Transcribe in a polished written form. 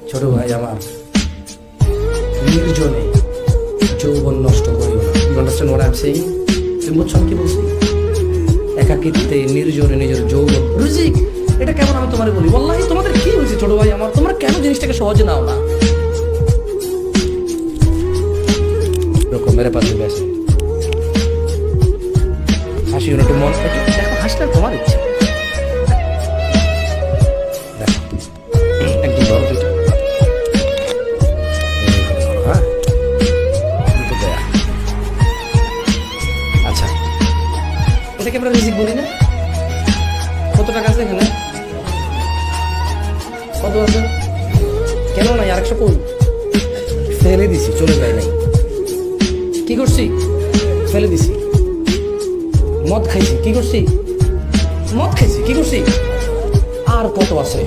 ছোট ভাই আমার, নির্জনে যৌবন নষ্ট করিও না। You understand what I am saying? তুমি বুঝছো কি বলছি? একাকিত্বে নির্জনে নিজের যৌবন রুজিক, এটা কেমন আমি তোমারে বলি? ওয়াল্লাহি তোমাদের কি হয়েছে ছোট ভাই আমার? তোমরা কেন জিনিসটাকে সহজে নাও না? এরকম মেরে পাশে বেসে হাসি একটু মন দেখো, হাসলে তোমার ইচ্ছে। দেখো একদম ধরো দুইটা, হ্যাঁ দুটো দেয়া। আচ্ছা এটাকে আমরা রিজিক বলি না? কত টাকা আছে এখানে? কত আছে? কেন নাই? আরেকশো কই? ফেলে দিছি, চলে যায় নাই। কি করছি? ফেলে দিছি। মদ খাইছি, কি করছি? মদ খাইছি, কি করছি? আর কত আছে?